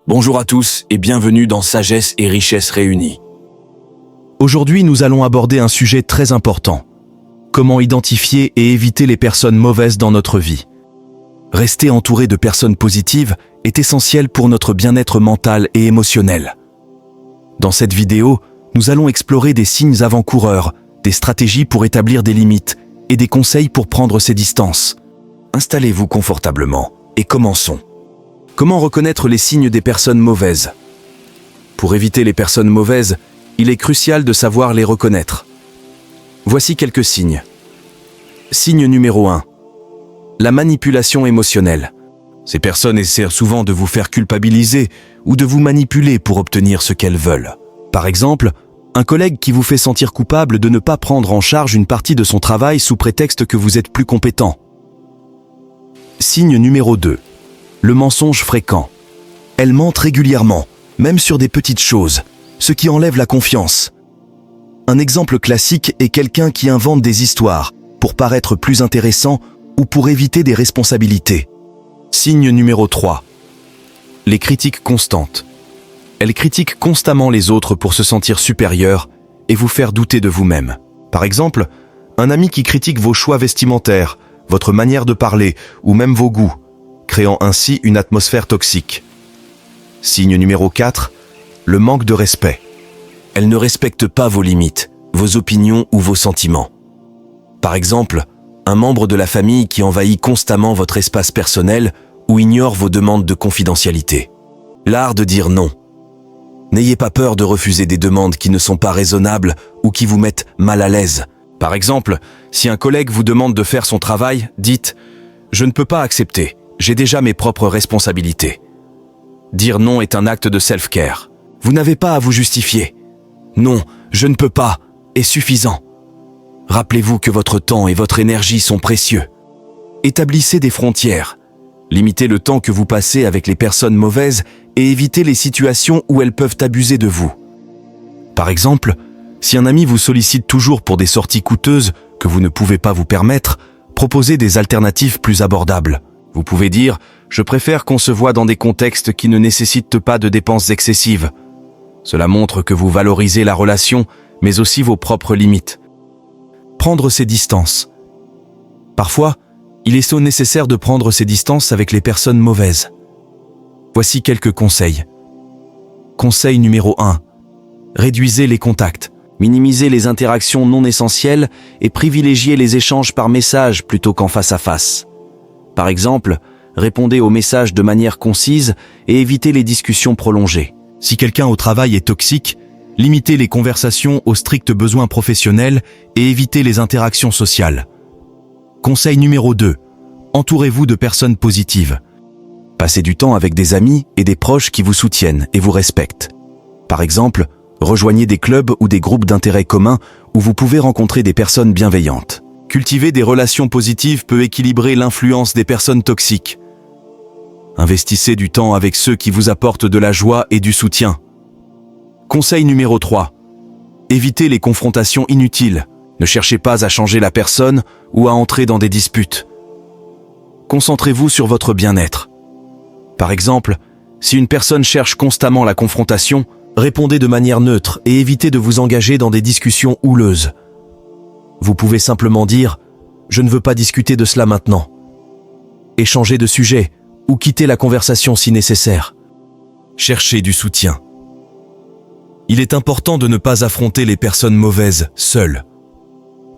Bonjour à tous et bienvenue dans Sagesse et Richesse réunies. Aujourd'hui, nous allons aborder un sujet très important. Comment identifier et éviter les personnes mauvaises dans notre vie. Rester entouré de personnes positives est essentiel pour notre bien-être mental et émotionnel. Dans cette vidéo, nous allons explorer des signes avant-coureurs, des stratégies pour établir des limites et des conseils pour prendre ses distances. Installez-vous confortablement et commençons. Comment reconnaître les signes des personnes mauvaises? Pour éviter les personnes mauvaises, il est crucial de savoir les reconnaître. Voici quelques signes. Signe numéro 1. La manipulation émotionnelle. Ces personnes essaient souvent de vous faire culpabiliser ou de vous manipuler pour obtenir ce qu'elles veulent. Par exemple, un collègue qui vous fait sentir coupable de ne pas prendre en charge une partie de son travail sous prétexte que vous êtes plus compétent. Signe numéro 2. Le mensonge fréquent. Elles mentent régulièrement, même sur des petites choses, ce qui enlève la confiance. Un exemple classique est quelqu'un qui invente des histoires pour paraître plus intéressant ou pour éviter des responsabilités. Signe numéro 3. Les critiques constantes. Elles critiquent constamment les autres pour se sentir supérieurs et vous faire douter de vous-même. Par exemple, un ami qui critique vos choix vestimentaires, votre manière de parler ou même vos goûts, créant ainsi une atmosphère toxique. Signe numéro 4. Le manque de respect. Elles ne respectent pas vos limites, vos opinions ou vos sentiments. Par exemple, un membre de la famille qui envahit constamment votre espace personnel ou ignore vos demandes de confidentialité. L'art de dire non. N'ayez pas peur de refuser des demandes qui ne sont pas raisonnables ou qui vous mettent mal à l'aise. Par exemple, si un collègue vous demande de faire son travail, dites « Je ne peux pas accepter, j'ai déjà mes propres responsabilités ». Dire non est un acte de self-care. Vous n'avez pas à vous justifier. Non, je ne peux pas, est suffisant. Rappelez-vous que votre temps et votre énergie sont précieux. Établissez des frontières. Limitez le temps que vous passez avec les personnes mauvaises et évitez les situations où elles peuvent abuser de vous. Par exemple, si un ami vous sollicite toujours pour des sorties coûteuses que vous ne pouvez pas vous permettre, proposez des alternatives plus abordables. Vous pouvez dire « Je préfère qu'on se voit dans des contextes qui ne nécessitent pas de dépenses excessives ». Cela montre que vous valorisez la relation, mais aussi vos propres limites. Prendre ses distances. Parfois, il est nécessaire de prendre ses distances avec les personnes mauvaises. Voici quelques conseils. Conseil numéro 1. Réduisez les contacts. Minimisez les interactions non essentielles et privilégiez les échanges par message plutôt qu'en face à face. Par exemple, répondez aux messages de manière concise et évitez les discussions prolongées. Si quelqu'un au travail est toxique, limitez les conversations aux stricts besoins professionnels et évitez les interactions sociales. Conseil numéro 2. Entourez-vous de personnes positives. Passez du temps avec des amis et des proches qui vous soutiennent et vous respectent. Par exemple, rejoignez des clubs ou des groupes d'intérêt communs où vous pouvez rencontrer des personnes bienveillantes. Cultiver des relations positives peut équilibrer l'influence des personnes toxiques. Investissez du temps avec ceux qui vous apportent de la joie et du soutien. Conseil numéro 3. Évitez les confrontations inutiles. Ne cherchez pas à changer la personne ou à entrer dans des disputes. Concentrez-vous sur votre bien-être. Par exemple, si une personne cherche constamment la confrontation, répondez de manière neutre et évitez de vous engager dans des discussions houleuses. Vous pouvez simplement dire « Je ne veux pas discuter de cela maintenant ». Et changer de sujet ou quitter la conversation si nécessaire. Cherchez du soutien. Il est important de ne pas affronter les personnes mauvaises seules.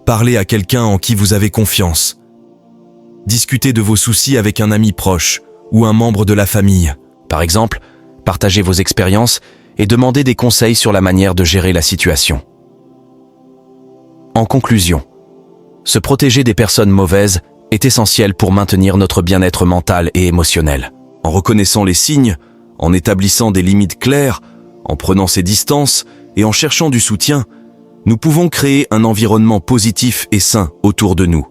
Parlez à quelqu'un en qui vous avez confiance. Discutez de vos soucis avec un ami proche ou un membre de la famille. Par exemple, partagez vos expériences et demandez des conseils sur la manière de gérer la situation. En conclusion, se protéger des personnes mauvaises est essentiel pour maintenir notre bien-être mental et émotionnel. En reconnaissant les signes, en établissant des limites claires, en prenant ses distances et en cherchant du soutien, nous pouvons créer un environnement positif et sain autour de nous.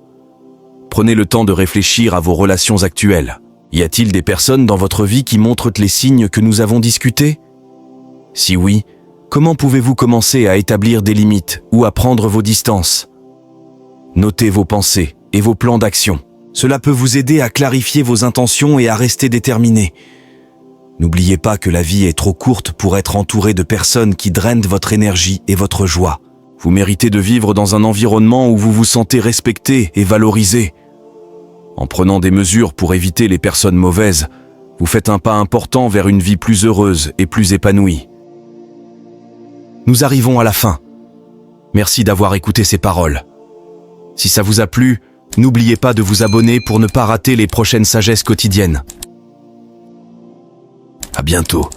Prenez le temps de réfléchir à vos relations actuelles. Y a-t-il des personnes dans votre vie qui montrent les signes que nous avons discutés? Si oui, comment pouvez-vous commencer à établir des limites ou à prendre vos distances? Notez vos pensées et vos plans d'action. Cela peut vous aider à clarifier vos intentions et à rester déterminé. N'oubliez pas que la vie est trop courte pour être entouré de personnes qui drainent votre énergie et votre joie. Vous méritez de vivre dans un environnement où vous vous sentez respecté et valorisé. En prenant des mesures pour éviter les personnes mauvaises, vous faites un pas important vers une vie plus heureuse et plus épanouie. Nous arrivons à la fin. Merci d'avoir écouté ces paroles. Si ça vous a plu, n'oubliez pas de vous abonner pour ne pas rater les prochaines sagesses quotidiennes. À bientôt.